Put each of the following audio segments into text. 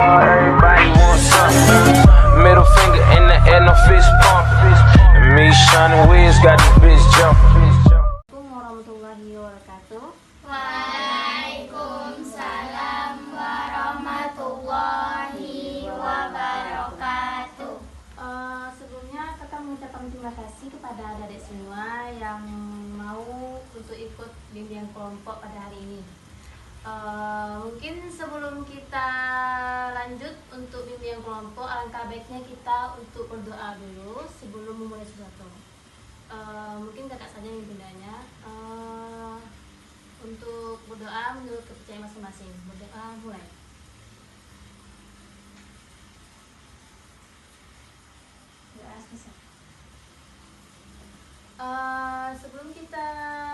Everybody wants some. Middle finger in the air, no fist pump. And me, Sean Wiz, got this bitch jumping. Assalamualaikum warahmatullahi wabarakatuh. Waalaikumsalam warahmatullahi wabarakatuh. Sebelumnya kakak mengucapkan terima kasih kepada adik-adik semua yang mau untuk ikut bimbingan kelompok pada hari ini. Mungkin sebelum kita lanjut untuk bimbingan kelompok, alangkah baiknya kita untuk berdoa dulu sebelum memulai sesuatu. Mungkin kakak saja yang bundanya. Untuk berdoa menurut kepercayaan masing-masing. Berdoa mulai. Doa selesai. Sebelum kita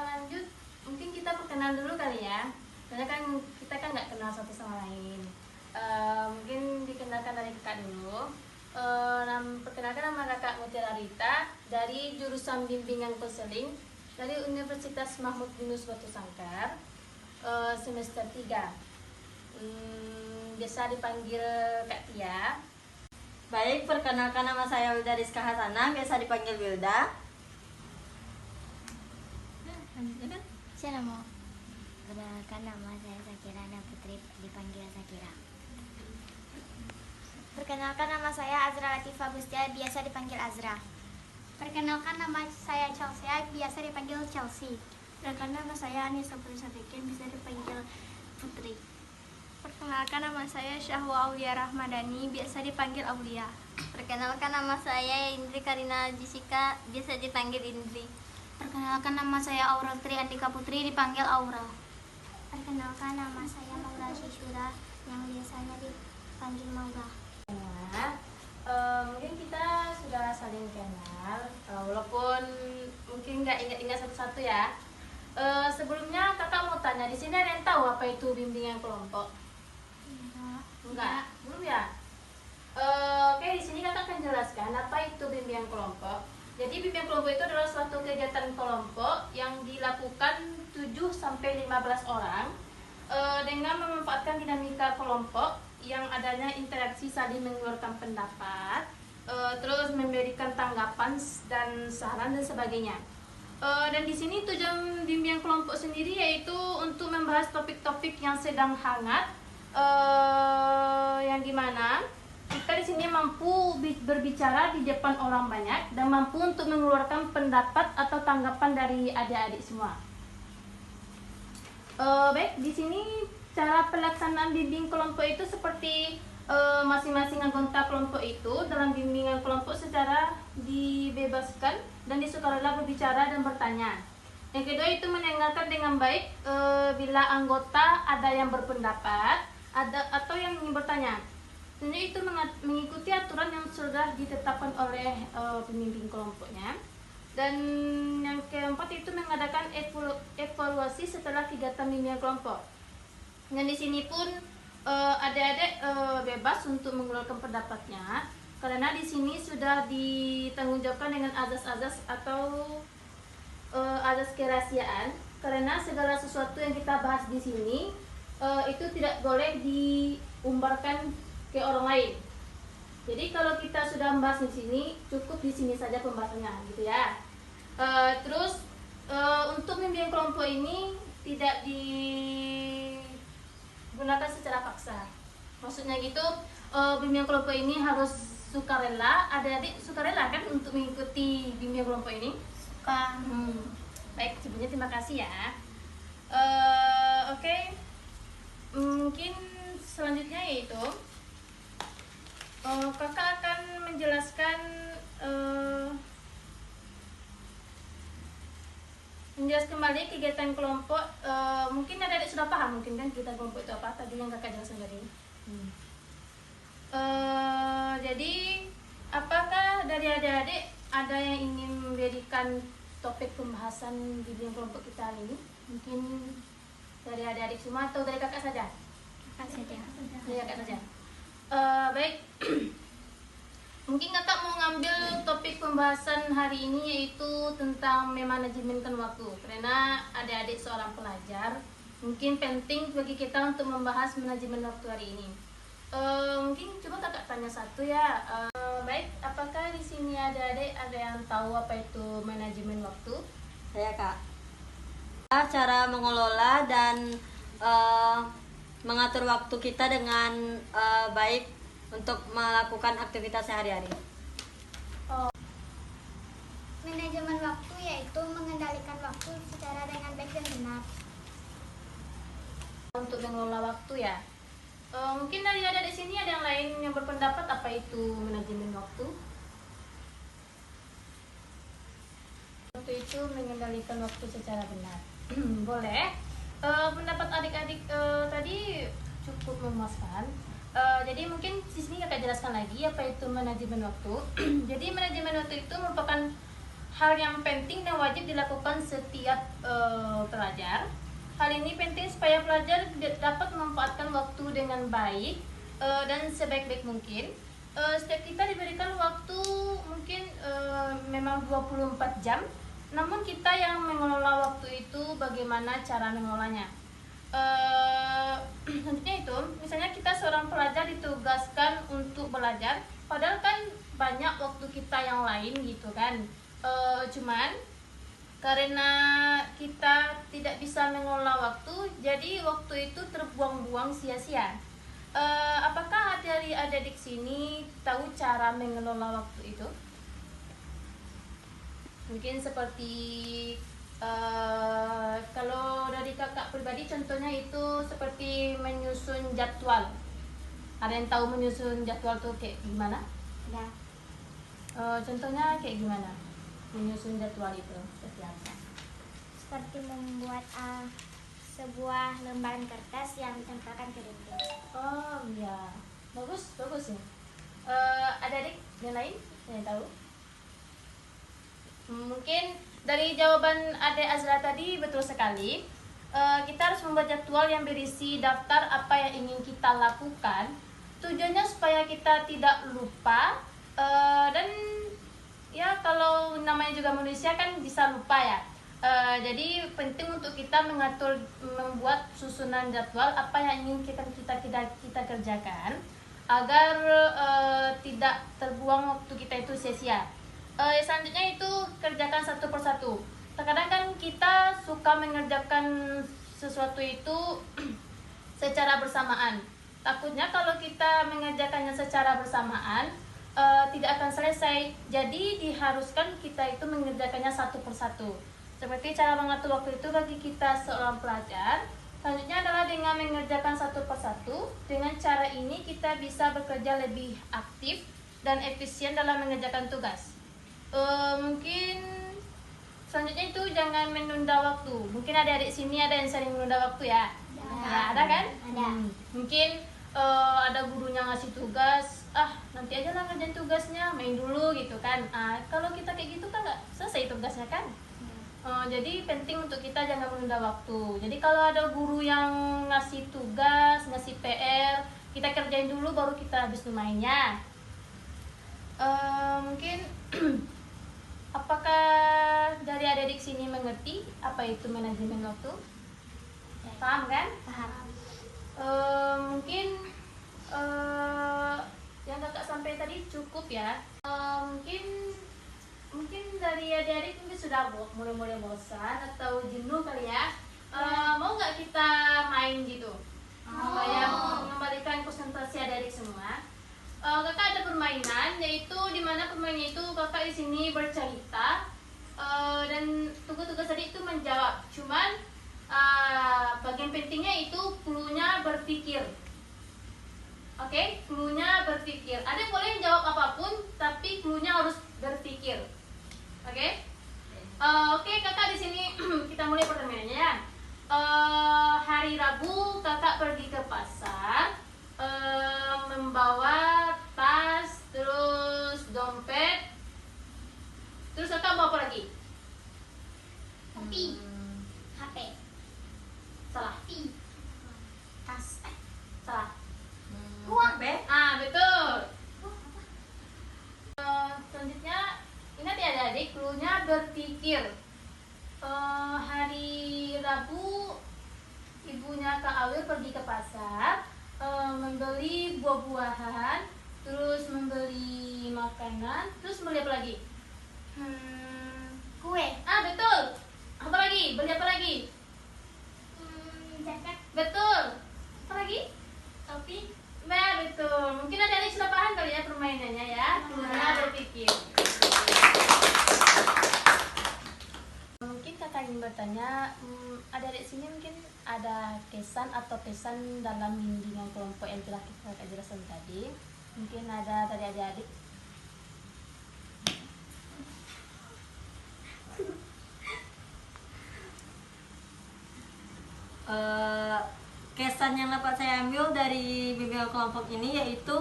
lanjut, mungkin kita perkenalan dulu kali ya. Karena kan kita kan nggak kenal satu sama lain. Mungkin dikenalkan dari kakak dulu. Perkenalkan nama kakak Mutiara Rita dari jurusan bimbingan konseling dari Universitas Mahmud Yunus Batu Sangkar, semester 3. Biasa dipanggil Kak Tia. Baik, perkenalkan nama saya Wilda Rizka Hasanah, biasa dipanggil Wilda. Saya mau perkenalkan nama saya Sakira Ana Putri, dipanggil Sakira. Perkenalkan nama saya Azra Latifah Bustia, biasa dipanggil Azra. Perkenalkan nama saya Chelsea, biasa dipanggil Chelsea. Perkenalkan nama saya Anissa Putri Sadikin, bisa dipanggil Putri. Perkenalkan nama saya Syahwa Aulia Rahmadani, biasa dipanggil Aulia. Perkenalkan nama saya Indri Karina Jessica, biasa dipanggil Indri. Perkenalkan nama saya Aurel Tri Andika Putri, dipanggil Aurel. Perkenalkan nama saya Maura Syishura, yang biasanya dipanggil Maura. Mungkin kita sudah saling kenal, walaupun mungkin nggak ingat-ingat satu-satu ya. Sebelumnya kakak mau tanya, di sini ada yang tahu apa itu bimbingan kelompok? Enggak, belum ya. Oke, di sini kakak akan jelaskan apa itu bimbingan kelompok. Jadi bimbingan kelompok itu adalah suatu kegiatan kelompok yang dilakukan 7-15 orang dengan memanfaatkan dinamika kelompok yang adanya interaksi saling mengeluarkan pendapat, terus memberikan tanggapan dan saran dan sebagainya. Dan di sini tujuan bimbingan kelompok sendiri yaitu untuk membahas topik-topik yang sedang hangat, yang dimana kita di sini mampu berbicara di depan orang banyak dan mampu untuk mengeluarkan pendapat atau tanggapan dari adik-adik semua. Baik, di sini cara pelaksanaan bimbingan kelompok itu seperti masing-masing anggota kelompok itu dalam bimbingan kelompok secara dibebaskan dan disukarela berbicara dan bertanya. Yang kedua itu mendengarkan dengan baik bila anggota ada yang berpendapat atau yang ingin bertanya. Selanjutnya itu mengikuti aturan yang sudah ditetapkan oleh pemimpin kelompoknya. Dan yang keempat itu mengadakan evaluasi setelah kegiatan bimbingan kelompok. Dan di sini pun adik-adik bebas untuk mengeluarkan pendapatnya karena di sini sudah ditanggungjawabkan dengan azas-azas atau azas kerahasiaan, karena segala sesuatu yang kita bahas di sini itu tidak boleh diumbarkan ke orang lain. Jadi kalau kita sudah membahas di sini, cukup di sini saja pembahasannya, gitu ya. Terus untuk bimbingan kelompok ini tidak digunakan secara paksa. Maksudnya gitu, bimbingan kelompok ini harus sukarela. Adik-adik sukarela kan untuk mengikuti bimbingan kelompok ini? Suka. Baik, sebelumnya terima kasih ya. Oke. Mungkin selanjutnya yaitu kakak akan menjelaskan kembali kegiatan kelompok. Mungkin adik-adik sudah paham mungkin kan kegiatan kelompok itu apa tadi yang kakak jelaskan tadi. Jadi apakah dari adik-adik ada yang ingin memberikan topik pembahasan di bimbingan kelompok kita hari ini? Mungkin dari adik-adik semua atau dari kakak saja? Kakak saja. Dari kakak saja. Baik. Mungkin kakak mau ngambil topik pembahasan hari ini yaitu tentang memanajemenkan waktu. Karena adik-adik seorang pelajar, mungkin penting bagi kita untuk membahas manajemen waktu hari ini. tanya satu ya. Baik, apakah di sini adik-adik ada yang tahu apa itu manajemen waktu? Saya Kak. Cara mengelola dan mengatur waktu kita dengan baik untuk melakukan aktivitas sehari-hari. Manajemen waktu yaitu mengendalikan waktu secara dengan baik dan benar. Untuk mengelola waktu ya. Mungkin dari adik-adik sini ada yang lain yang berpendapat apa itu manajemen waktu? Waktu itu mengendalikan waktu secara benar. Boleh. Pendapat adik-adik tadi cukup memuaskan. Jadi mungkin di sini kakak jelaskan lagi apa itu manajemen waktu. Jadi manajemen waktu itu merupakan hal yang penting dan wajib dilakukan setiap pelajar. Hal ini penting supaya pelajar dapat memanfaatkan waktu dengan baik dan sebaik-baik mungkin. Setiap kita diberikan waktu mungkin memang 24 jam, namun kita yang mengelola waktu itu bagaimana cara mengelolanya. Tentunya itu, misalnya kita seorang pelajar ditugaskan untuk belajar, padahal kan banyak waktu kita yang lain gitu kan. Cuman karena kita tidak bisa mengelola waktu, jadi waktu itu terbuang-buang sia-sia. Apakah adik-adik sini tahu cara mengelola waktu itu? Mungkin seperti kalau dari kakak pribadi contohnya itu seperti menyusun jadwal. Ada yang tahu menyusun jadwal tuh kayak gimana? Ya. Contohnya kayak gimana? Menyusun jadwal itu seperti apa? Seperti membuat sebuah lembaran kertas yang ditempelkan ke dinding. Oh iya, bagus ya. Ada adik yang lain yang tahu? Mungkin dari jawaban Adek Azra tadi betul sekali. Kita harus membuat jadwal yang berisi daftar apa yang ingin kita lakukan. Tujuannya supaya kita tidak lupa dan ya kalau namanya juga manusia kan bisa lupa ya. Jadi penting untuk kita membuat susunan jadwal apa yang ingin kita kerjakan agar tidak terbuang waktu kita itu sia-sia. Selanjutnya itu kerjakan satu persatu. Terkadang kan kita suka mengerjakan sesuatu itu secara bersamaan. Takutnya kalau kita mengerjakannya secara bersamaan tidak akan selesai. Jadi diharuskan kita itu mengerjakannya satu persatu. Seperti cara mengatur waktu itu bagi kita seorang pelajar. Selanjutnya adalah dengan mengerjakan satu persatu. Dengan cara ini kita bisa bekerja lebih aktif dan efisien dalam mengerjakan tugas. Mungkin selanjutnya itu jangan menunda waktu. Mungkin adik-adik sini ada yang sering menunda waktu ya? Ya, ada kan? Ada. Mungkin ada gurunya ngasih tugas, nanti aja lah ngerjain tugasnya, main dulu gitu kan. Kalau kita kayak gitu kan nggak selesai tugasnya kan. Jadi penting untuk kita jangan menunda waktu. Jadi kalau ada guru yang ngasih tugas, ngasih PR, kita kerjain dulu baru kita habis mainnya. Mungkin apakah dari adik-adik sini mengerti apa itu manajemen waktu? Paham kan? Paham. Mungkin yang kakak sampai tadi cukup ya. Mungkin dari adik-adik mungkin sudah mulai bosan atau jenuh kali ya. Mau nggak kita main gitu? Supaya mengembalikan konsentrasi adik-adik semua. Kakak ada permainan, yaitu dimana permainan itu kakak di sini bercerita dan tugas-tugas tadi itu menjawab. Cuman bagian pentingnya itu clue-nya berpikir. Oke, clue-nya berpikir. Ada yang boleh jawab apapun, tapi clue-nya harus berpikir. Oke? Oke, kakak di sini kita mulai permainannya ya. Hari Rabu kakak pergi ke pasar, membawa tas, terus dompet, terus kakak bawa apa lagi? Kopi. HP. Salah. Tas. Salah. Uang. Betul. Selanjutnya ingat ya adik-adik, clue-nya berpikir. Hari Rabu ibunya Kak Awil pergi ke pasar membeli buah-buahan, terus membeli makanan, terus beli apa lagi? Kue. Ah, betul. Apa lagi? Beli apa lagi? Jaket. Betul. Apa lagi? Topi. Nah, betul. Mungkin adik-adik sudah paham kali ya permainannya ya. Guna berpikir. Mungkin kakak ingin bertanya, adik-adik sini mungkin ada kesan atau pesan dalam bimbingan kelompok yang telah kita jelaskan tadi. Mungkin ada dari adik-adik. Kesan yang dapat saya ambil dari bimbingan kelompok ini yaitu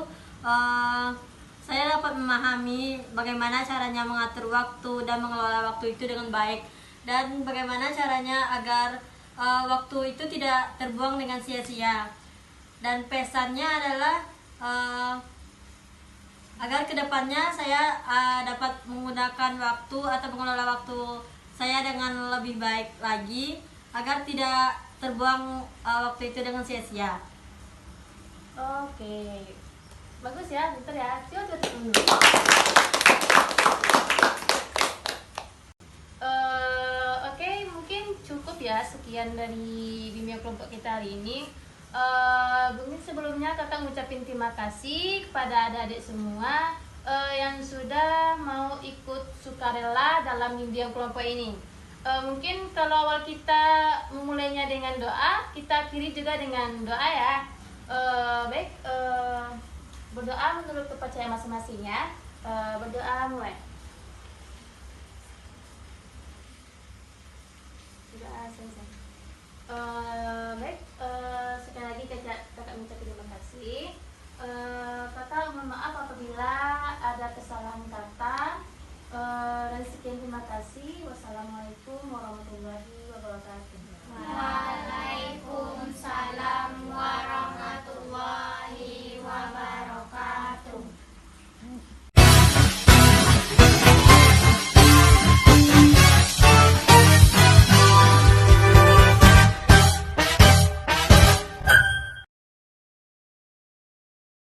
saya dapat memahami bagaimana caranya mengatur waktu dan mengelola waktu itu dengan baik, dan bagaimana caranya agar waktu itu tidak terbuang dengan sia-sia. Dan pesannya adalah agar kedepannya saya dapat menggunakan waktu atau mengelola waktu saya dengan lebih baik lagi, agar tidak terbuang waktu itu dengan sia-sia. Oke, bagus ya, bentar ya. Coba dulu. Oke, mungkin cukup ya sekian dari bimbingan kelompok kita hari ini. Mungkin sebelumnya kakak ngucapin terima kasih kepada adik-adik semua yang sudah mau ikut sukarela dalam bimbingan kelompok ini. Mungkin kalau awal kita memulainya dengan doa, kita akhiri juga dengan doa ya. Baik, berdoa menurut kepercayaan masing-masing ya. Berdoa mulai. Berdoa selesai. Baik, sekali lagi kakak mengucapkan terima kasih. Kakak mohon maaf apabila ada kesalahan kata. Dan sekian, terima kasih. Wassalamualaikum.